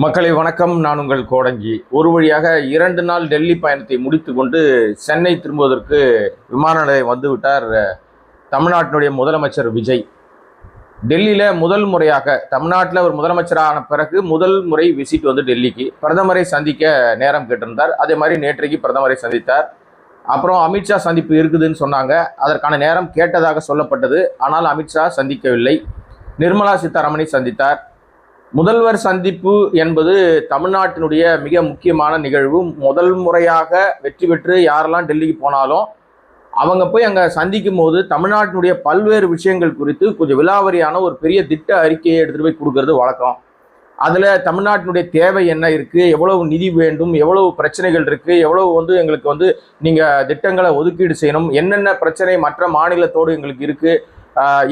மக்களை வணக்கம். நான் உங்கள் கோடங்கி. ஒரு வழியாக 2 நாள் டெல்லி பயணத்தை முடித்து கொண்டு சென்னை திரும்புவதற்கு விமான நிலையம் வந்துவிட்டார் தமிழ்நாட்டினுடைய முதலமைச்சர் விஜய். டெல்லியில் முதல் முறையாக தமிழ்நாட்டில் ஒரு முதலமைச்சரான பிறகு முதல் முறை விசிட் வந்து டெல்லிக்கு பிரதமரை சந்திக்க நேரம் கேட்டிருந்தார். அதே மாதிரி நேற்றைக்கு பிரதமரை சந்தித்தார். அப்புறம் அமித்ஷா சந்திப்பு இருக்குதுன்னு சொன்னாங்க. அதற்கான நேரம் கேட்டதாக சொல்லப்பட்டது. ஆனால் அமித்ஷா சந்திக்கவில்லை. நிர்மலா சீதாராமனை சந்தித்தார். முதல்வர் சந்திப்பு என்பது தமிழ்நாட்டினுடைய மிக முக்கியமான நிகழ்வு. முதல் முறையாக வெற்றி பெற்று யாரெல்லாம் டெல்லிக்கு போனாலும் அவங்க போய் அங்கே சந்திக்கும் போது தமிழ்நாட்டினுடைய பல்வேறு விஷயங்கள் குறித்து கொஞ்சம் விலாவரியான ஒரு பெரிய திட்ட அறிக்கையை எடுத்துகிட்டு போய் கொடுக்கறது வழக்கம். அதில் தமிழ்நாட்டினுடைய தேவை என்ன இருக்குது, எவ்வளவு நிதி வேண்டும், எவ்வளவு பிரச்சனைகள் இருக்குது, எவ்வளவு எங்களுக்கு நீங்கள் திட்டங்களை ஒதுக்கீடு செய்யணும், என்னென்ன பிரச்சனை மற்ற மாநிலத்தோடு எங்களுக்கு இருக்குது,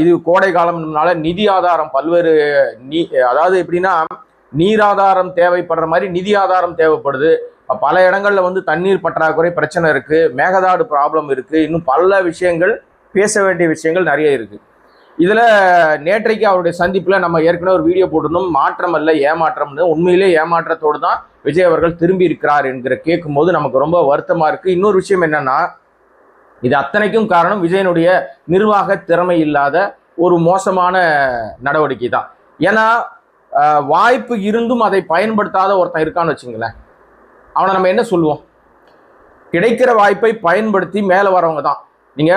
இது கோடை காலம்னால நிதி ஆதாரம் பல்வேறு அதாவது எப்படின்னா நீர் ஆதாரம் தேவைப்படுற மாதிரி நிதி ஆதாரம் தேவைப்படுது. பல இடங்கள்ல தண்ணீர் பற்றாக்குறை பிரச்சனை இருக்கு, மேகதாடு ப்ராப்ளம் இருக்கு, இன்னும் பல விஷயங்கள் பேச வேண்டிய விஷயங்கள் நிறைய இருக்கு. இதுல நேற்றைக்கு அவருடைய சந்திப்புல நம்ம ஏற்கனவே ஒரு வீடியோ போட்டிருந்தோம். மாற்றம் அல்ல ஏமாற்றம்னு. உண்மையிலே ஏமாற்றத்தோடு தான் விஜய் அவர்கள் திரும்பி இருக்கிறார் என்கிற கேட்கும் போது நமக்கு ரொம்ப வருத்தமா இருக்கு. இன்னொரு விஷயம் என்னன்னா, இது அத்தனைக்கும் காரணம் விஜயனுடைய நிர்வாக திறமை இல்லாத ஒரு மோசமான நடவடிக்கை தான். ஏன்னா வாய்ப்பு இருந்தும் அதை பயன்படுத்தாத ஒருத்தன் இருக்கான்னு வச்சுங்களேன், அவனை நம்ம என்ன சொல்லுவோம்? கிடைக்கிற வாய்ப்பை பயன்படுத்தி மேலே வரவங்க தான். நீங்க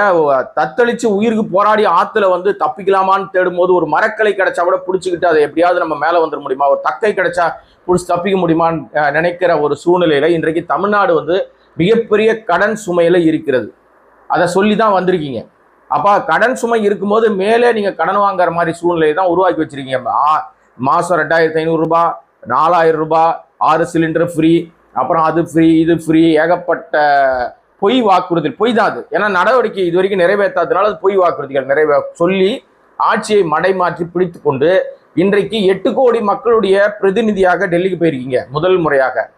தத்தளிச்சு உயிருக்கு போராடி ஆத்துல தப்பிக்கலாமான்னு தேடும் போது ஒரு மரக்கலை கிடைச்சா கூட பிடிச்சிக்கிட்டு அதை எப்படியாவது நம்ம மேலே வந்துட முடியுமா, ஒரு தக்கை கிடைச்சா பிடிச்சி தப்பிக்க முடியுமான்னு நினைக்கிற ஒரு சூழ்நிலையில இன்றைக்கு தமிழ்நாடு மிகப்பெரிய கடன் சுமையில இருக்கிறது. அதை சொல்லி தான் வந்திருக்கீங்க. அப்போ கடன் சுமை இருக்கும்போது மேலே நீங்கள் கடன் வாங்குற மாதிரி சூழ்நிலையை தான் உருவாக்கி வச்சிருக்கீங்க. மாதம் 2500 ரூபாய், 4000 ரூபாய், 6 சிலிண்டர் ஃப்ரீ, அப்புறம் அது ஃப்ரீ இது ஃப்ரீ, ஏகப்பட்ட பொய் வாக்குறுதி. பொய் தான் அது. ஏன்னா நடவடிக்கை இது வரைக்கும் நிறைவேற்றாததுனால அது பொய் வாக்குறுதிகள் சொல்லி ஆட்சியை மடைமாற்றி பிடித்து கொண்டு இன்றைக்கு 8 கோடி மக்களுடைய பிரதிநிதியாக டெல்லிக்கு போயிருக்கீங்க முதல் முறையாக.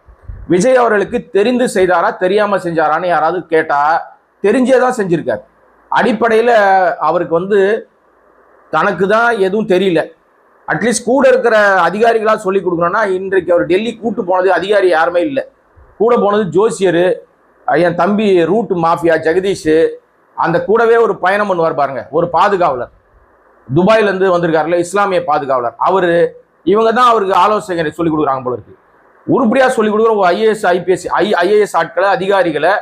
விஜய் அவர்களுக்கு தெரிந்து செய்தாரா தெரியாம செஞ்சாரான்னு யாராவது கேட்டா தெரிஞ்சேதான் செஞ்சிருக்காரு. அடிப்படையில் அவருக்கு தனக்கு தான் எதுவும் தெரியல. அட்லீஸ்ட் கூட இருக்கிற அதிகாரிகளாக சொல்லி கொடுக்கணும்னா, இன்றைக்கு அவர் டெல்லி கூட்டு போனது அதிகாரி யாருமே இல்லை. கூட போனது ஜோசியர், என் தம்பி ரூட் மாஃபியா ஜெகதீஷ், அந்த கூடவே ஒரு பயணம் பண்ணுவார் பாருங்க, ஒரு பாதுகாவலர் துபாயிலேருந்து வந்திருக்காருல இஸ்லாமிய பாதுகாவலர், அவரு இவங்க தான் அவருக்கு ஆலோசனை சொல்லி கொடுக்குறாங்க போல இருக்கு. உருப்படியாக சொல்லி கொடுக்குற ஒரு ஐஏஎஸ் ஆட்களை அதிகாரிகளை,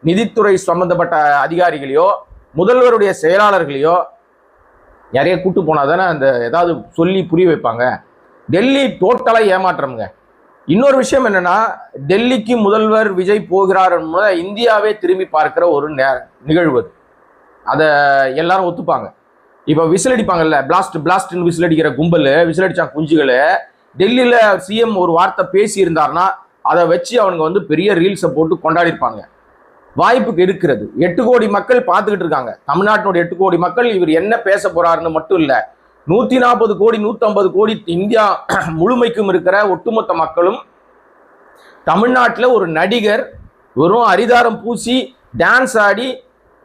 நிதித்துறை சம்பந்தப்பட்ட அதிகாரிகளையோ முதல்வருடைய செயலாளர்களையோ நிறைய கூட்டு போனா தானே அந்த ஏதாவது சொல்லி புரிய வைப்பாங்க. டெல்லி டோட்டலாக ஏமாற்றம்ங்க. இன்னொரு விஷயம் என்னன்னா, டெல்லிக்கு முதல்வர் விஜய் போகிறார் என்பதை இந்தியாவே திரும்பி பார்க்கிற ஒரு நிகழ்வு. அதை எல்லாரும் ஒத்துப்பாங்க. இப்போ விசிலடிப்பாங்கல்ல, பிளாஸ்ட்னு விசிலடிக்கிற கும்பல், விசிலடிச்சா குஞ்சுகள், டெல்லியில் சிஎம் ஒரு வார்த்தை பேசி இருந்தார்னா அதை வச்சு அவனுங்க பெரிய ரீல்ஸை போட்டு கொண்டாடிருப்பாங்க. வாய்ப்புக்கு இருக்கிறது. 8 கோடி மக்கள் பார்த்துக்கிட்டு இருக்காங்க. தமிழ்நாட்டினுடைய 8 கோடி மக்கள் இவர் என்ன பேச போறாருன்னு மட்டும் இல்ல, 140 கோடி 150 கோடி இந்தியா முழுமைக்கும் இருக்கிற ஒட்டுமொத்த மக்களும் தமிழ்நாட்டில் ஒரு நடிகர் வெறும் அரிதாரம் பூசி டான்ஸ் ஆடி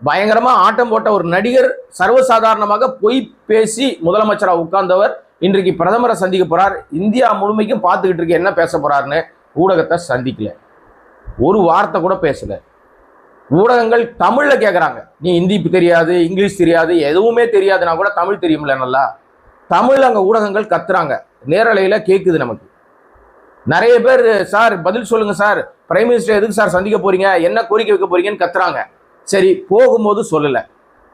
பயங்கரமா ஆட்டம் போட்ட ஒரு நடிகர் சர்வசாதாரணமாக பொய் பேசி முதலமைச்சராக உட்கார்ந்தவர் இன்றைக்கு பிரதமரை சந்திக்க போறார். இந்தியா முழுமைக்கும் பார்த்துக்கிட்டு இருக்க என்ன பேச போறாருன்னு ஊடகத்தை சந்திக்கல, ஒரு வார்த்தை கூட பேசல. ஊடகங்கள் தமிழ்ல கேட்குறாங்க, நீ ஹிந்தி தெரியாது, இங்கிலீஷ் தெரியாது, எதுவுமே தெரியாதுன்னா கூட தமிழ் தெரியும்ல நல்லா. தமிழ் அங்கே ஊடகங்கள் கத்துறாங்க, நேரலையில் கேட்குது நமக்கு. நிறைய பேர் சார் பதில் சொல்லுங்க சார், பிரைம் மினிஸ்டர் எதுக்கு சார் சந்திக்க போறீங்க, என்ன கோரிக்கை வைக்க போறீங்கன்னு கத்துறாங்க. சரி, போகும்போது சொல்லலை,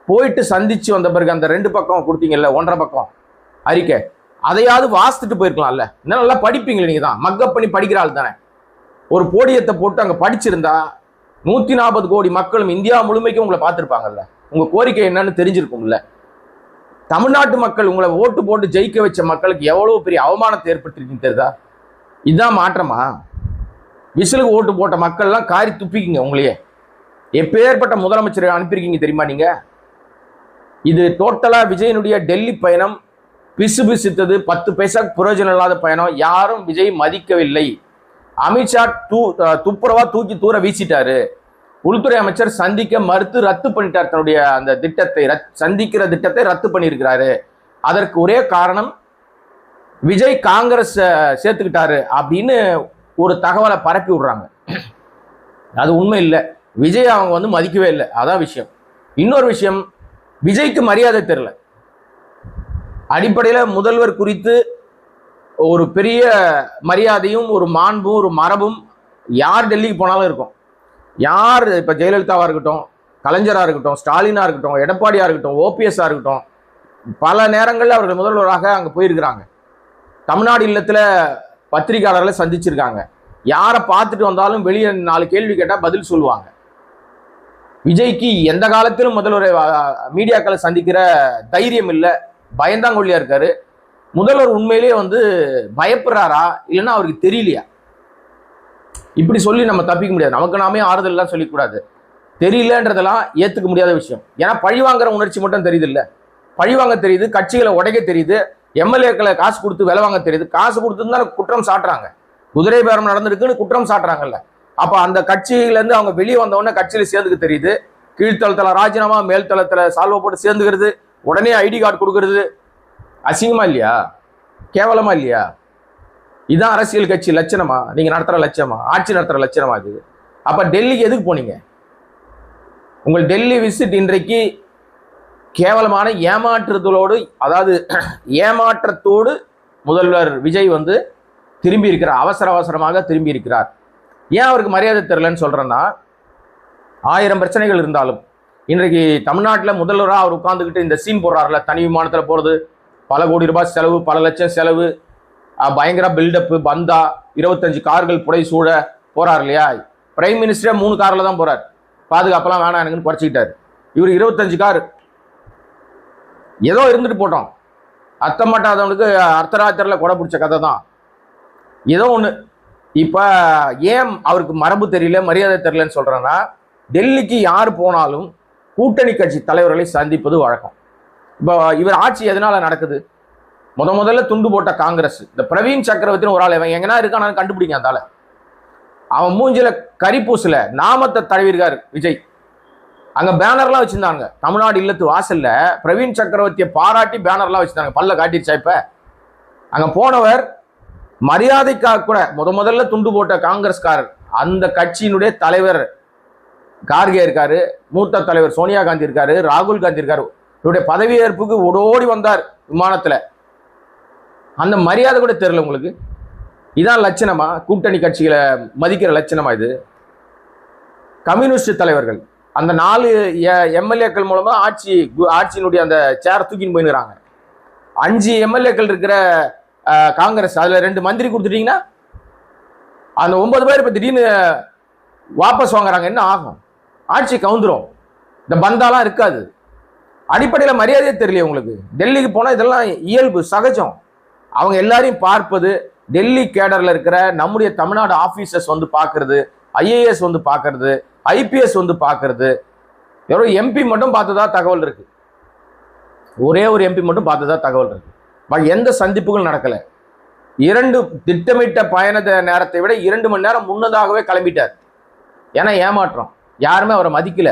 போயிட்டு சந்திச்சு வந்த பிறகு அந்த 2 பக்கம் கொடுத்தீங்கல்ல, 1.5 பக்கம் அறிக்கை, அதையாவது வாசித்துட்டு போயிருக்கலாம்ல. இன்னும் நல்லா படிப்பீங்களே, நீங்க தான் மக்கப் பண்ணி படிக்கிற ஆள் தானே. ஒரு போடியத்தை போட்டு அங்கே படிச்சிருந்தா 140 கோடி மக்களும் இந்தியா முழுமைக்கும் உங்களை பார்த்துருப்பாங்கல்ல, உங்க கோரிக்கை என்னன்னு தெரிஞ்சிருக்கும்ல. தமிழ்நாட்டு மக்கள் உங்களை ஓட்டு போட்டு ஜெயிக்க வச்ச மக்களுக்கு எவ்வளவு பெரிய அவமானத்தை ஏற்படுத்திருக்கீங்க தெரியுதா? இதுதான் மாற்றமா? விசிலுக்கு ஓட்டு போட்ட மக்கள்லாம் காரி துப்பிக்கிங்க உங்களையே. எப்பேற்பட்ட முதலமைச்சரை அனுப்பியிருக்கீங்க தெரியுமா நீங்க? இது டோட்டலா விஜயனுடைய டெல்லி பயணம் பிசு பிசுத்தது, 10 பைசா பிரயோஜனம் இல்லாத பயணம். யாரும் விஜய் மதிக்கவில்லை. அமித்ஷா துப்புரவா தூக்கி தூர வீசிட்டாரு. உள்துறை அமைச்சர் சந்திக்க மறுத்து ரத்து பண்ணிட்டார். தன்னுடைய அந்த சந்திக்கிற திட்டத்தை ரத்து பண்ணியிருக்கிறாரு. அதற்கு ஒரே காரணம் விஜய் காங்கிரஸ் சேர்த்துக்கிட்டாரு அப்படின்னு ஒரு தகவலை பரப்பி விடுறாங்க. அது உண்மை இல்லை. விஜய் அவங்க வந்து மதிக்கவே இல்லை, அதான் விஷயம். இன்னொரு விஷயம், விஜய்க்கு மரியாதை தெரியல. அடிப்படையில் முதல்வர் குறித்து ஒரு பெரிய மரியாதையும் ஒரு மாண்பும் ஒரு மரபும் யார் டெல்லிக்கு போனாலும் இருக்கும். யார் இப்போ ஜெயலலிதாவாக இருக்கட்டும், கலைஞராக இருக்கட்டும், ஸ்டாலினாக இருக்கட்டும், எடப்பாடியாக இருக்கட்டும், ஓபிஎஸ்ஸாக இருக்கட்டும், பல நேரங்களில் அவர்கள் முதல்வராக அங்கே போயிருக்கிறாங்க. தமிழ்நாடு இல்லத்தில் பத்திரிகையாளர்களை சந்திச்சிருக்காங்க. யாரை பார்த்துட்டு வந்தாலும் வெளியே 4 கேள்வி கேட்டால் பதில் சொல்லுவாங்க. விஜய்க்கு எந்த காலத்திலும் முதல்வரை மீடியாக்களை சந்திக்கிற தைரியம் இல்லை, பயந்தாங்கொல்லியா இருக்காரு. முதல்வர் உண்மையிலேயே வந்து பயப்படுறாரா இல்லைன்னா அவருக்கு தெரியலையா? இப்படி சொல்லி நம்ம தப்பிக்க முடியாது. நமக்கு நாமே ஆறுதல்லாம் சொல்லிக்கூடாது. தெரியலன்றதெல்லாம் ஏற்றுக்க முடியாத விஷயம். ஏன்னா பழிவாங்கிற உணர்ச்சி மட்டும் தெரியுது இல்லை, பழிவாங்க தெரியுது, கட்சிகளை உடைக்க தெரியுது, எம்எல்ஏக்களை காசு கொடுத்து வேலை வாங்க தெரியுது. காசு கொடுத்துருந்தா குற்றம் சாட்டுறாங்க, குதிரை பேரம் நடந்திருக்குன்னு குற்றம் சாட்டுறாங்கல்ல. அப்போ அந்த கட்சியிலேருந்து அவங்க வெளியே வந்தவொடனே கட்சியில் சேர்ந்துக்க தெரியுது. கீழ்த்தளத்தில் ராஜினாமா, மேல் தளத்தில் சால்வை போட்டு சேர்ந்துக்கிறது, உடனே ஐடி கார்டு கொடுக்கறது அசிங்கமா இல்லையா? கேவலமா இல்லையா? இதுதான் அரசியல் கட்சி லட்சணமா? நீங்க நடத்துற லட்சணமா? ஆட்சி நடத்துற லட்சணமா இது? அப்ப டெல்லிக்கு எதுக்கு போனீங்க? உங்கள் டெல்லி விசிட் இன்றைக்கு கேவலமான ஏமாற்றுதலோடு, அதாவது ஏமாற்றத்தோடு முதல்வர் விஜய் வந்து திரும்பி இருக்கிறார். அவசரமாக திரும்பி இருக்கிறார். ஏன் அவருக்கு மரியாதை தெரியலன்னு சொல்றேன்னா, 1000 பிரச்சனைகள் இருந்தாலும் இன்றைக்கு தமிழ்நாட்டில் முதல்வராக அவர் உட்கார்ந்துக்கிட்டு இந்த சீன் போடுறாருல, தனி விமானத்தில் போகிறது, பல கோடி ரூபாய் செலவு, பல லட்சம் செலவு, பயங்கர பில்டப்பு, பந்தா, 25 கார்கள் புடை சூழ போறார் இல்லையா? பிரைம் மினிஸ்டரே 3 காரில் தான் போறார். பாதுகாப்பெல்லாம் வேணாம் எனக்குன்னு குறைச்சிக்கிட்டாரு. இவர் 25 கார். ஏதோ இருந்துட்டு போட்டோம், அர்த்தம் மாட்டாதவனுக்கு அர்த்தராத்திரில் கொடை பிடிச்ச கதை தான். ஏதோ ஒன்று. இப்போ ஏன் அவருக்கு மரபு தெரியல, மரியாதை தெரியலன்னு சொல்கிறேன்னா, டெல்லிக்கு யார் போனாலும் கூட்டணி கட்சி தலைவர்களை சந்திப்பது வழக்கம். இப்போ இவர் ஆட்சி எதனால நடக்குது? முதல்ல துண்டு போட்ட காங்கிரஸ், இந்த பிரவீன் சக்கரவர்த்தின்னு ஒரு ஆள், இவன் எங்கன்னா இருக்கானு கண்டுபிடிங்க. அந்தால அவன் மூஞ்சில கரிப்பூசில நாமத்தை தடவிருக்காரு விஜய். அங்க பேனர்லாம் வச்சிருந்தாங்க. தமிழ்நாடு இல்லத்து வாசல்ல பிரவீன் சக்கரவர்த்தியை பாராட்டி பேனர்லாம் வச்சிருந்தாங்க. பல்ல காட்டிருச்சா? இப்ப அங்க போனவர் மரியாதைக்காக கூட முதல்ல துண்டு போட்ட காங்கிரஸ்காரர், அந்த கட்சியினுடைய தலைவர் கார்கே இருக்காரு, மூத்த தலைவர் சோனியா காந்தி இருக்காரு, ராகுல் காந்தி இருக்காரு. இவருடைய பதவியேற்புக்கு ஓடோடி வந்தார் விமானத்துல. அந்த மரியாதை கூட தெரியல உங்களுக்கு. இதான் லட்சணமா? கூட்டணி கட்சிகளை மதிக்கிற லட்சணமா இது? கம்யூனிஸ்ட் தலைவர்கள் அந்த 4 எம்எல்ஏக்கள் மூலமா ஆட்சியினுடைய அந்த சேர் தூக்கின்னு போயிடுறாங்க. 5 எம்எல்ஏக்கள் இருக்கிற காங்கிரஸ், அதுல 2 மந்திரி கொடுத்துட்டீங்கன்னா அந்த 9 பேர் இப்ப திடீர்னு வாபஸ் வாங்குறாங்க. என்ன ஆகும்? ஆட்சி கவுந்துரும். இந்த பந்தாலாம் இருக்காது. அடிப்படையில் மரியாதையே தெரியல உங்களுக்கு. டெல்லிக்கு போனால் இதெல்லாம் இயல்பு, சகஜம். அவங்க எல்லாரையும் பார்ப்பது, டெல்லி கேடர்ல இருக்கிற நம்முடைய தமிழ்நாடு ஆபீசர்ஸ் வந்து பார்க்கறது, ஐஏஎஸ் வந்து பார்க்கறது, ஐபிஎஸ் வந்து பார்க்கறது. வெறும் எம்பி மட்டும் பார்த்ததா தகவல் இருக்கு. ஒரே ஒரு எம்பி மட்டும் பார்த்ததா தகவல் இருக்கு. எந்த சந்திப்புகள் நடக்கல. 2 திட்டமிட்ட பயண நேரத்தை விட 2 மணி நேரம் முன்னதாகவே கிளம்பிட்டார். ஏன்னா ஏமாற்றம், யாருமே அவரை மதிக்கல.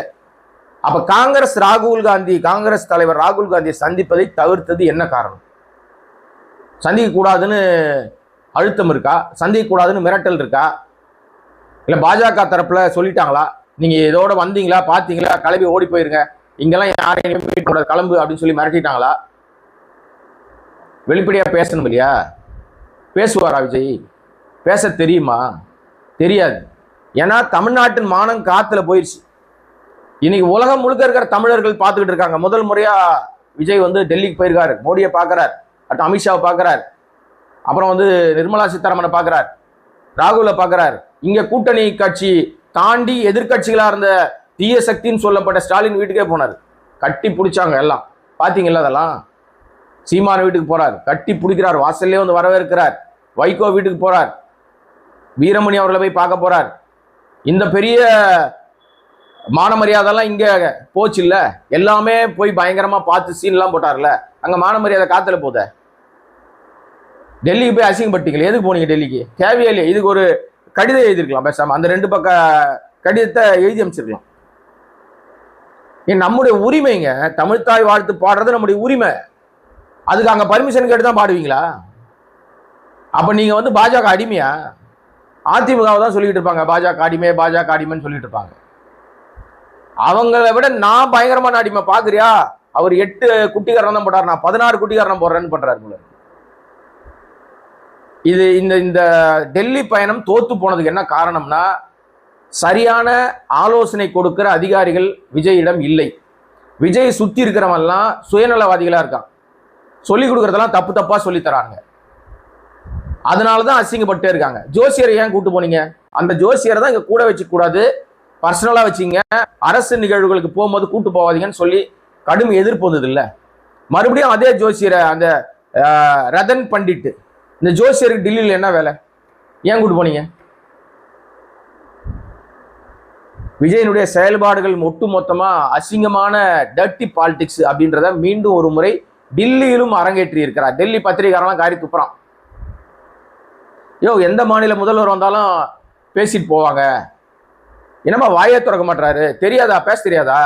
அப்ப காங்கிரஸ் தலைவர் ராகுல் காந்தியை சந்திப்பதை தவிர்த்தது என்ன காரணம்? சந்திக்க கூடாதுன்னு அழுத்தம் இருக்கா? சந்திக்க கூடாதுன்னு மிரட்டல் இருக்கா? இல்ல பாஜக தரப்புல சொல்லிட்டாங்களா, நீங்க இதோட வந்தீங்களா, பாத்தீங்களா, கிளம்பி ஓடி போயிருங்க, இங்கெல்லாம் யாரையும் மீட் பண்ண கிளம்பு அப்படின்னு சொல்லி மிரட்டிட்டாங்களா? வெளிப்படையா பேசணும் இல்லையா? பேசுவாரா விஜய்? பேச தெரியுமா? தெரியாது. ஏன்னா தமிழ்நாட்டின் மானம் காத்துல போயிடுச்சு. இன்னைக்கு உலகம் முழுக்க இருக்கிற தமிழர்கள் பார்த்துக்கிட்டு இருக்காங்க. முதல் முறையா விஜய் வந்து டெல்லிக்கு போயிருக்காரு. மோடியை பார்க்கிறார், அடுத்து அமித்ஷாவை பார்க்கிறார், அப்புறம் வந்து நிர்மலா சீதாராமனை பார்க்கிறார், ராகுலை பார்க்கிறார். இங்க கூட்டணி கட்சி தாண்டி எதிர்கட்சிகளா இருந்த தீய சக்தின்னு சொல்லப்பட்ட ஸ்டாலின் வீட்டுக்கே போனார். கட்டி பிடிச்சாங்க எல்லாம். பாத்தீங்கல்ல? அதெல்லாம் சீமான வீட்டுக்கு போறார், கட்டி பிடிக்கிறார், வாசல்லே வந்து வரவேற்கிறார். வைகோ வீட்டுக்கு போறார், வீரமணி அவர்களை போய் பார்க்க போறார். இந்த பெரிய மான மரியாதைலாம் இங்க போச்சு இல்ல? எல்லாமே போய் பயங்கரமா பார்த்து சீன்லாம் போட்டார்ல, அங்க மான மரியாதை காத்துல போத. டெல்லிக்கு போய் அசிங்கப்பட்டீங்களே, எதுக்கு போனீங்க டெல்லிக்கு? தேவையே இல்லையே. இதுக்கு ஒரு கடிதம் எழுதிருக்கலாம் பேசாம. அந்த 2 பக்க கடிதத்தை எழுதி அமைச்சிருக்கலாம். நம்முடைய உரிமைங்க. தமிழ்த்தாய் வாழ்த்து பாடுறது நம்முடைய உரிமை. அதுக்கு அங்க பர்மிஷன் கேட்டு தான் பாடுவீங்களா? அப்ப நீங்க வந்து பாஜக அடிமையா? அதிமுகவை தான் சொல்லிட்டு இருப்பாங்க பாஜக அடிமை, பாஜக அடிமைன்னு சொல்லிட்டு இருப்பாங்க. அவங்களை விட நான் பயங்கரமான அடிமை. பாக்குறியா, அவர் 8 குட்டிகாரன் தான் போட்டார், நான் 16 குட்டிகாரன் போடுறேன்னு பண்றாரு. இது இந்த டெல்லி பயணம் தோத்து போனதுக்கு என்ன காரணம்னா, சரியான ஆலோசனை கொடுக்கிற அதிகாரிகள் விஜயிடம் இல்லை. விஜய் சுத்தி இருக்கிறவன்லாம் சுயநலவாதிகளா இருக்கான். சொல்லி கொடுக்கறதெல்லாம் தப்பு தப்பா சொல்லி தராங்க. அதனாலதான் அசிங்கப்பட்டே இருக்காங்க. ஜோசியரை ஏன் கூட்டு போனீங்க? அந்த ஜோசியரை தான் இங்க கூட வச்சு கூடாது, பர்சனலா வச்சிங்க. அரசு நிகழ்வுகளுக்கு போகும்போது கூட்டு போவாதீங்கன்னு சொல்லி கடும் எதிர்ப்பு வந்தது இல்ல. மறுபடியும் அதே ஜோசியரை, அந்த ரதன் பண்டிட், இந்த ஜோசியருக்கு டெல்லியில் என்ன வேலை? ஏன் கூட்டு போனீங்க? விஜயனுடைய செயல்பாடுகள் ஒட்டுமொத்தமா அசிங்கமான டர்ட்டி பாலிடிக்ஸ் அப்படின்றத மீண்டும் ஒரு முறை டில்லியிலும் அரங்கேற்றி இருக்கிறார். டெல்லி பத்திரிகாரெல்லாம் காரி துப்புறான். எந்த மாநில முதல்வர் வந்தாலும் பேசிட்டு போவாங்க. என்னமா வாயை திறக்க மாட்டாரு? தெரியாதா? பேச தெரியாதா?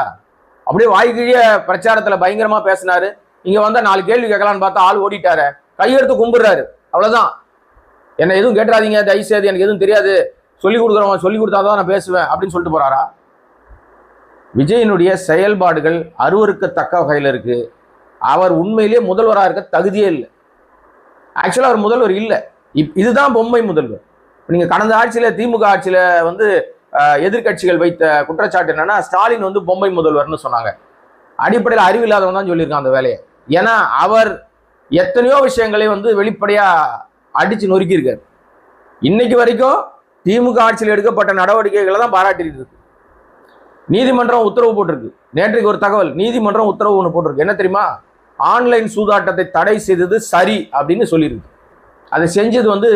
அப்படியே வாய்க்கிழிய பிரச்சாரத்துல பயங்கரமா பேசினாரு. இங்க வந்தா 4 கேள்வி கேட்கலான்னு பார்த்தா ஆள் ஓடிட்டாரு, கையெடுத்து கும்பிடுறாரு. அவ்வளவுதான். என்ன எதுவும் கேட்டுறாதீங்க தயவுசெய்து, எனக்கு எதுவும் தெரியாது, சொல்லி கொடுக்குறவங்க சொல்லி கொடுத்தாதான் நான் பேசுவேன் அப்படின்னு சொல்லிட்டு போறாரா? விஜயனுடைய செயல்பாடுகள் அருவருக்கத்தக்க வகையில் இருக்கு. அவர் உண்மையிலேயே முதல்வராக இருக்க தகுதியே இல்லை. ஆக்சுவலா அவர் முதல்வர் இல்லை. இதுதான் பொம்மை முதல்வர். நீங்க கடந்த ஆட்சியில, திமுக ஆட்சியில வந்து எதிர்கட்சிகள் வைத்த குற்றச்சாட்டு என்னன்னா, ஸ்டாலின் வந்து பொம்மை முதல்வர்னு சொன்னாங்க. அடிப்படையில் அறிவில்லாதவன் தான் சொல்லியிருக்கான் அந்த வேலையை. ஏன்னா அவர் எத்தனையோ விஷயங்களை வந்து வெளிப்படையா அடிச்சு நொறுக்கியிருக்காரு. இன்னைக்கு வரைக்கும் திமுக ஆட்சியில் எடுக்கப்பட்ட நடவடிக்கைகளை தான் பாராட்டிட்டு இருக்கு. நீதிமன்றம் உத்தரவு போட்டிருக்கு. நேற்றைக்கு ஒரு தகவல், நீதிமன்றம் உத்தரவு ஒன்று போட்டிருக்கு. என்ன தெரியுமா? ஆன்லைன் சூதாட்டத்தை தடை செய்தது சரி அப்படின்னு சொல்லியிருக்கு. அதை செஞ்சது வந்து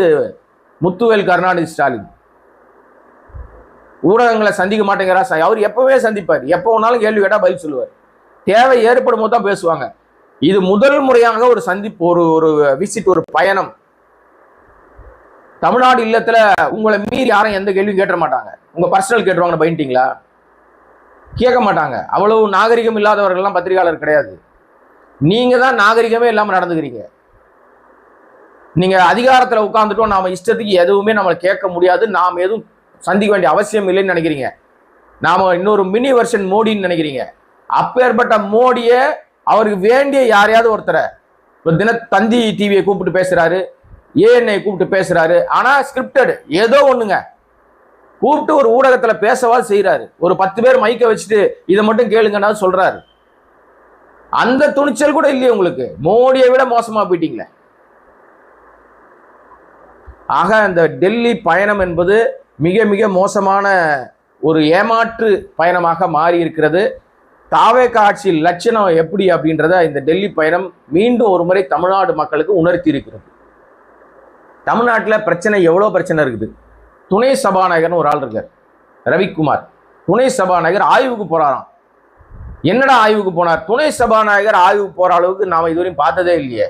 முத்துவேல் கருணாநிதி ஸ்டாலின். ஊடகங்களை சந்திக்க மாட்டேங்கிறா. அவர் எப்பவே சந்திப்பார், எப்போ வேணாலும் கேள்வி கேட்டா பதில் சொல்லுவார். தேவை ஏற்படும் போது தான் பேசுவாங்க. இது முதல் முறையாக ஒரு சந்திப்பு, ஒரு விசிட், ஒரு பயணம். தமிழ்நாடு இல்லத்துல உங்களை மீறி யாரும் எந்த கேள்வியும் கேட்ட மாட்டாங்க. உங்க பர்சனல் கேட்டுருவாங்க, பயன்ட்டீங்களா? கேட்க மாட்டாங்க. அவ்வளவு நாகரிகம் இல்லாதவர்கள்லாம் பத்திரிகையாளர் கிடையாது. நீங்க தான் நாகரிகமே இல்லாம நடந்துக்கிறீங்க. நீங்க அதிகாரத்துல உட்கார்ந்துட்டோம், நாம இஷ்டத்துக்கு எதுவுமே நம்மளை கேட்க முடியாது, நாம் எதுவும் சந்திக்க வேண்டிய அவசியம் இல்லைன்னு நினைக்கிறீங்க. நாம இன்னொரு மினி வெர்ஷன் மோடின்னு நினைக்கிறீங்க. அப்பேற்பட்ட மோடிய அவருக்கு வேண்டிய யாரையாவது ஒருத்தரை, தந்தி டிவியை கூப்பிட்டு பேசுறாரு, ஏஎன்ஐ கூப்பிட்டு பேசுறாரு. ஆனா ஸ்கிரிப்டட் ஏதோ ஒண்ணுங்க, கூப்பிட்டு ஒரு ஊடகத்துல பேசவா செய்யறாரு. ஒரு 10 பேர் மைக்க வச்சுட்டு இதை மட்டும் கேளுங்கன்னா சொல்றாரு. அந்த துணிச்சல் கூட இல்லையே உங்களுக்கு. மோடியை விட மோசமா போயிட்டீங்களே. ஆக இந்த டெல்லி பயணம் என்பது மிக மிக மோசமான ஒரு ஏமாற்று பயணமாக மாறி இருக்கிறது. தாவேக ஆட்சியில் லட்சணம் எப்படி அப்படின்றத இந்த டெல்லி பயணம் மீண்டும் ஒரு முறை தமிழ்நாடு மக்களுக்கு உணர்த்தி இருக்கிறது. தமிழ்நாட்டில் பிரச்சனை, எவ்வளோ பிரச்சனை இருக்குது. துணை சபாநாயகர்னு ஒரு ஆள் இருக்கார், ரவிக்குமார். துணை சபாநாயகர் ஆய்வுக்கு போறாராம். என்னடா ஆய்வுக்கு போனார்? துணை சபாநாயகர் ஆய்வுக்கு போற அளவுக்கு நாம இதுவரையும் பார்த்ததே இல்லையே.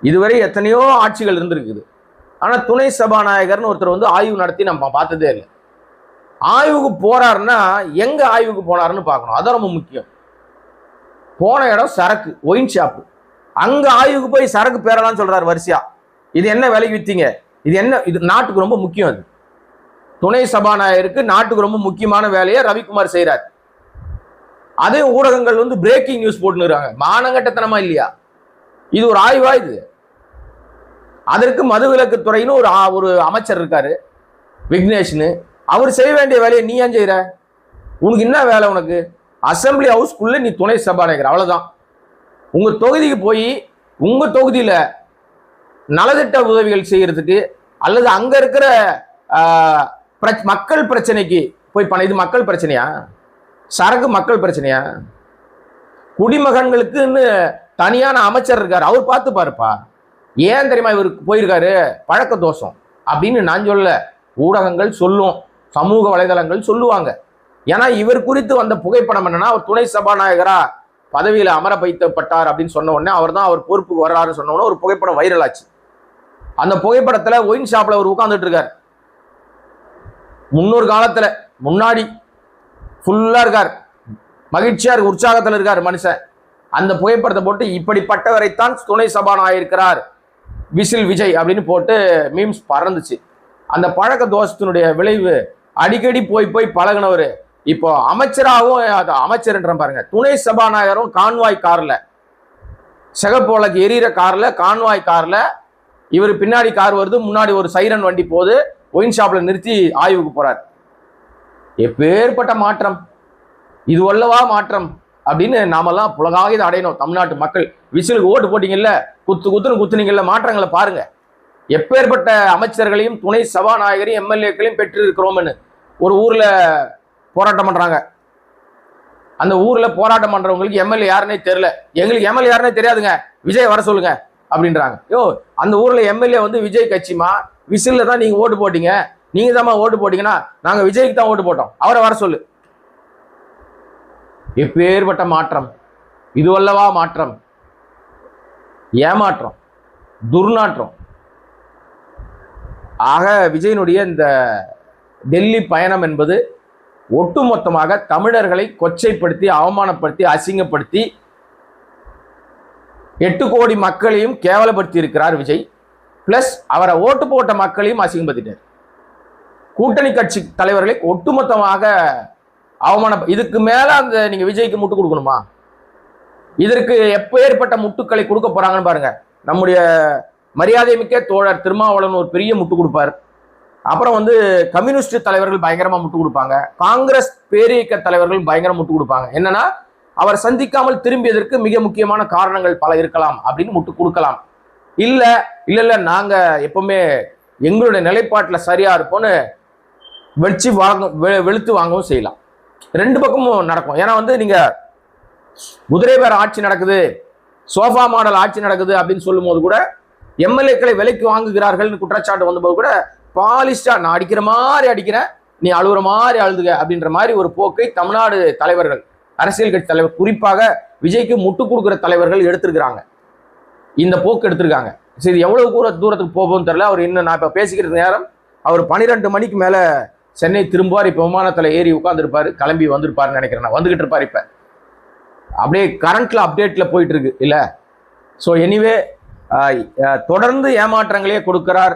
இதுவரை எத்தனையோ ஆட்சிகள் இருந்திருக்குது. ஆனா துணை சபாநாயகர்னு ஒருத்தர் வந்து ஆய்வு நடத்தி நம்ம பார்த்ததே இல்லை. ஆய்வுக்கு போறாருன்னா எங்க ஆய்வுக்கு போனாருன்னு பார்க்கணும். அதான் ரொம்ப முக்கியம். போன இடம் சரக்கு, ஒயின் ஷாப்பு. அங்க ஆய்வுக்கு போய் சரக்கு பேரலான்னு சொல்றாரு வரிசையா. இது என்ன விலைக்கு வித்தீங்க? இது என்ன? இது நாட்டுக்கு ரொம்ப முக்கியம். அது துணை சபாநாயகருக்கு நாட்டுக்கு ரொம்ப முக்கியமான வேலையை ரவிக்குமார் செய்யறாரு. அதே ஊடகங்கள் வந்து பிரேக்கிங் நியூஸ் போட்டுருக்காங்க. மானங்கட்டத்தனமா இல்லையா? இது ஒரு ஆய்வா? இது அதற்கு மதுவிலக்கு துறைன்னு ஒரு அமைச்சர் இருக்காரு, விக்னேஷ்னு. அவர் செய்ய வேண்டிய வேலையை நீ ஏன் செய்யற? உனக்கு என்ன வேலை? உனக்கு அசம்பிளி ஹவுஸ்க்குள்ள நீ துணை சபாநாயகர், அவ்வளவுதான். உங்க தொகுதிக்கு போய் உங்க தொகுதியில நலத்திட்ட உதவிகள் செய்யறதுக்கு, அல்லது அங்க இருக்கிற மக்கள் பிரச்சனைக்கு போய் பண்ண. இது மக்கள் பிரச்சனையா? சரக்கு மக்கள் பிரச்சனையா? குடிமகன்களுக்குன்னு தனியான அமைச்சர் இருக்காரு, அவர் பார்த்து பாருப்பா. ஏன் தெரியுமா இவருக்கு போயிருக்காரு? பழக்க தோஷம் அப்படின்னு நான் சொல்ல, ஊடகங்கள் சொல்லும், சமூக வலைதளங்கள் சொல்லுவாங்க. ஏன்னா இவர் குறித்து வந்த புகைப்படம் என்னன்னா, அவர் துணை சபாநாயகரா பதவியில அமர வைக்கப்பட்டார் அப்படின்னு சொன்ன உடனே, அவர் தான் அவர் பொறுப்புக்கு வர்றாருன்னு சொன்ன உடனே ஒரு புகைப்படம் வைரல் ஆச்சு. அந்த புகைப்படத்துல ஒயின் ஷாப்ல அவர் உட்கார்ந்துட்டு இருக்காரு. முன்னொரு காலத்துல முன்னாடி ஃபுல்லா இருக்கார், மகிழ்ச்சியா இருக்கு, உற்சாகத்துல இருக்காரு மனுஷன். அந்த புகைப்படத்தை போட்டு இப்படிப்பட்டவரைத்தான் துணை சபாநாயகர் இருக்கிறார், விசில் விஜய் அப்படின்னு போட்டு மீம்ஸ் பறந்துச்சு. அந்த பழக்க தோஷத்தினுடைய விளைவு அடிக்கடி போய் போய் பழகினவர் இப்போ அமைச்சராகவும், அமைச்சர்ன்ற பாருங்க, துணை சபாநாயகரும் கான்வாய் கார்ல, சிகப்போலக்கு எரியிற கார்ல, கான்வாய் கார்ல, இவர் பின்னாடி கார் வருது, முன்னாடி ஒரு சைரன் வண்டி போகுது, ஒயின் ஷாப்ல நிறுத்தி ஆய்வுக்கு போறார். எப்பேற்பட்ட மாற்றம் இது அல்லவா மாற்றம் அப்படின்னு நாமெல்லாம் புலகாக இதை அடையணும். தமிழ்நாட்டு மக்கள் விசிலுக்கு ஓட்டு போட்டீங்கல்ல, குத்துன்னு குத்துனீங்கல்ல, மாற்றங்களை பாருங்க. எப்பேற்பட்ட அமைச்சர்களையும் துணை சபாநாயகரையும் எம்எல்ஏக்களையும் பெற்று இருக்கிறோம்னு ஒரு ஊர்ல போராட்டம் பண்றாங்க. அந்த ஊர்ல போராட்டம் பண்றவங்களுக்கு எம்எல்ஏ யாருன்னே தெரியல. எங்களுக்கு எம்எல்ஏ யாருன்னே தெரியாதுங்க, விஜய் வர சொல்லுங்க அப்படின்றாங்க. யோ, அந்த ஊர்ல எம்எல்ஏ வந்து விஜய் கட்சிமா, விசில்ல தான் நீங்க ஓட்டு போட்டீங்க, நீங்க தான் ஓட்டு போட்டீங்கன்னா நாங்க விஜய்க்கு தான் ஓட்டு போட்டோம், அவரை வர சொல்லு. எப்பேற்பட்ட மாற்றம் இது அல்லவா மாற்றம்? ஏமாற்றம், துர்நாற்றம். ஆக விஜயனுடைய இந்த டெல்லி பயணம் என்பது ஒட்டுமொத்தமாக தமிழர்களை கொச்சைப்படுத்தி, அவமானப்படுத்தி, அசிங்கப்படுத்தி 8 கோடி மக்களையும் கேவலப்படுத்தி இருக்கிறார் விஜய். பிளஸ் அவரை ஓட்டு போட்ட மக்களையும் அசிங்கப்படுத்திட்டார். கூட்டணி கட்சி தலைவர்களை ஒட்டுமொத்தமாக இதுக்கு மேல அந்த நீங்க விஜய்க்கு முட்டு கொடுக்கணுமா? இதற்கு எப்பேற்பட்ட முட்டுக்களை கொடுக்க போறாங்கன்னு பாருங்க. நம்முடைய மரியாதை மிக்க தோழர் திருமாவளவன் ஒரு பெரிய முட்டு கொடுப்பார். அப்புறம் வந்து கம்யூனிஸ்ட் தலைவர்கள் பயங்கரமா முட்டு கொடுப்பாங்க. காங்கிரஸ் பேரியக்க தலைவர்கள் பயங்கர முட்டு கொடுப்பாங்க. என்னன்னா, அவர் சந்திக்காமல் திரும்பியதற்கு மிக முக்கியமான காரணங்கள் பல இருக்கலாம் அப்படின்னு முட்டு கொடுக்கலாம். இல்ல இல்ல இல்ல நாங்க எப்பவுமே எங்களுடைய நிலைப்பாட்டில் சரியா இருப்போம்னு வெளுத்து வாங்கவும் செய்யலாம். 2 பக்கமும் நடக்கும். ஏன்னா வந்து நீங்க குதிரை பேர ஆட்சி நடக்குது, சோஃபா மாடல் ஆட்சி நடக்குது அப்படின்னு சொல்லும் போது கூட எம்எல்ஏக்களை விலைக்கு வாங்குகிறார்கள் குற்றச்சாட்டு வந்தபோது கூட பாலிஸ்டா நான் அடிக்கிற மாதிரி அடிக்கிறேன், நீ அழுகுற மாதிரி அழுதுக அப்படின்ற மாதிரி ஒரு போக்கை தமிழ்நாடு தலைவர்கள், அரசியல் கட்சி தலைவர், குறிப்பாக விஜய்க்கு முட்டு கொடுக்குற தலைவர்கள் எடுத்திருக்கிறாங்க. இந்த போக்கு எடுத்திருக்காங்க. சரி, எவ்வளவு தூரத்துக்கு போகும்னு தெரியல. அவர் இன்னும் நான் இப்போ பேசிக்கிற நேரம் அவர் 12 மணிக்கு மேலே சென்னை திரும்புவார். இப்போ விமானத்தில் ஏறி உட்காந்துருப்பாரு, கிளம்பி வந்திருப்பாருன்னு நினைக்கிறேன். நான் வந்துகிட்டு இருப்பார். இப்போ அப்படியே கரண்ட்ல அப்டேட்ல போயிட்டு இருக்கு இல்ல. ஸோ எனிவே தொடர்ந்து ஏமாற்றங்களே கொடுக்கிறார்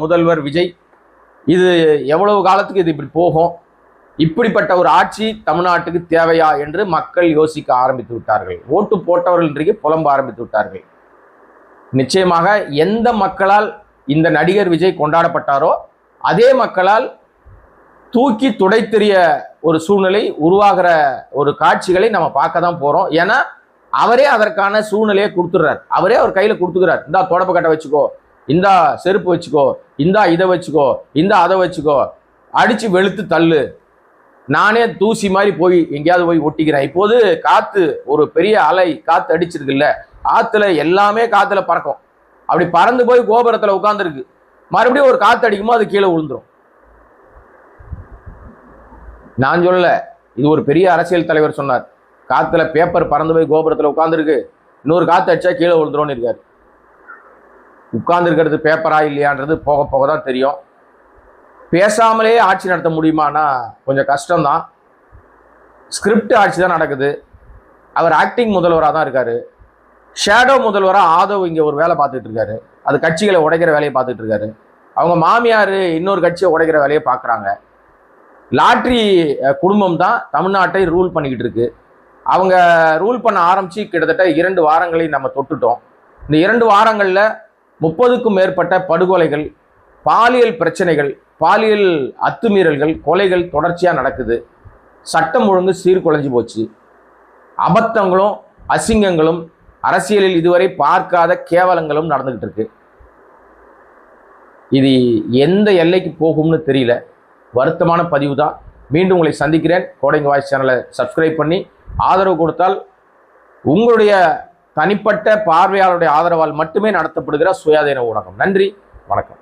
முதல்வர் விஜய். இது எவ்வளவு காலத்துக்கு இது இப்படி போகும்? இப்படிப்பட்ட ஒரு ஆட்சி தமிழ்நாட்டுக்கு தேவையா என்று மக்கள் யோசிக்க ஆரம்பித்து விட்டார்கள். ஓட்டு போட்டவர்கள் இன்றைக்கு புலம்ப ஆரம்பித்து விட்டார்கள். நிச்சயமாக எந்த மக்களால் இந்த நடிகர் விஜய் கொண்டாடப்பட்டாரோ அதே மக்களால் தூக்கி துடைத்தெறிய ஒரு சூழ்நிலை உருவாகிற ஒரு காட்சிகளை நம்ம பார்க்க தான் போறோம். ஏன்னா அவரே அதற்கான சூழ்நிலையை கொடுத்துடுறார். அவரே அவர் கையில கொடுத்துக்கிறார். இந்தா தொடப்பு கட்டை வச்சுக்கோ, இந்தா செருப்பு வச்சுக்கோ, இந்தா இதை வச்சுக்கோ, இந்தா அதை வச்சுக்கோ, அடிச்சு வெளுத்து தள்ளு, நானே தூசி மாதிரி போய் எங்கேயாவது போய் ஒட்டிக்கிறேன். இப்போது காத்து ஒரு பெரிய அலை காத்து அடிச்சிருக்குல்ல, ஆத்துல எல்லாமே காத்துல பறக்கும். அப்படி பறந்து போய் கோபுரத்துல உட்கார்ந்துருக்கு. மறுபடியும் ஒரு காத்து அடிக்குமோ அது கீழே விழுந்துரும். நான் சொல்லல, இது ஒரு பெரிய அரசியல் தலைவர் சொன்னார். காத்துல பேப்பர் பறந்து போய் கோபுரத்துல உட்கார்ந்துருக்கு, இன்னொரு காத்து அடிச்சா கீழே விழுந்துரும்னு இருக்காரு. உட்கார்ந்து இருக்கிறது பேப்பரா இல்லையான்றது போக போக தான் தெரியும். பேசாமலே ஆட்சி நடத்த முடியுமானா கொஞ்சம் கஷ்டம்தான். ஸ்கிரிப்ட் ஆட்சி தான் நடக்குது. அவர் ஆக்டிங் முதல்வராக தான் இருக்காரு. ஷேடோ முதல்வராக ஆதவ் இங்கே ஒரு வேலை பார்த்துட்டு இருக்காரு. அது கட்சிகளை உடைக்கிற வேலையை பார்த்துட்டு இருக்காரு. அவங்க மாமியார் இன்னொரு கட்சியை உடைக்கிற வேலையை பார்க்குறாங்க. லாட்ரி குடும்பம் தான் தமிழ்நாட்டை ரூல் பண்ணிக்கிட்டு இருக்கு. அவங்க ரூல் பண்ண ஆரம்பித்து கிட்டத்தட்ட 2 வாரங்களை நம்ம தொட்டுட்டோம். இந்த 2 வாரங்களில் 30க்கும் மேற்பட்ட படுகொலைகள், பாலியல் பிரச்சனைகள், பாலியல் அத்துமீறல்கள், கொலைகள் தொடர்ச்சியாக நடக்குது. சட்டம் ஒழுங்கு சீர்குலைஞ்சு போச்சு. அபத்தங்களும் அசிங்கங்களும் அரசியலில் இதுவரை பார்க்காத கேவலங்களும் நடந்துகிட்டு இருக்கு. இது எந்த எல்லைக்கு போகும்னு தெரியல. வருத்தமான பதிவு தான். மீண்டும் உங்களை சந்திக்கிறேன். கோடைங்க வாய்ஸ் சேனலை சப்ஸ்கிரைப் பண்ணி ஆதரவு கொடுத்தால் உங்களுடைய தனிப்பட்ட பார்வையாளருடைய ஆதரவால் மட்டுமே நடத்தப்படுகிற சுயாதீன ஊடகம். நன்றி, வணக்கம்.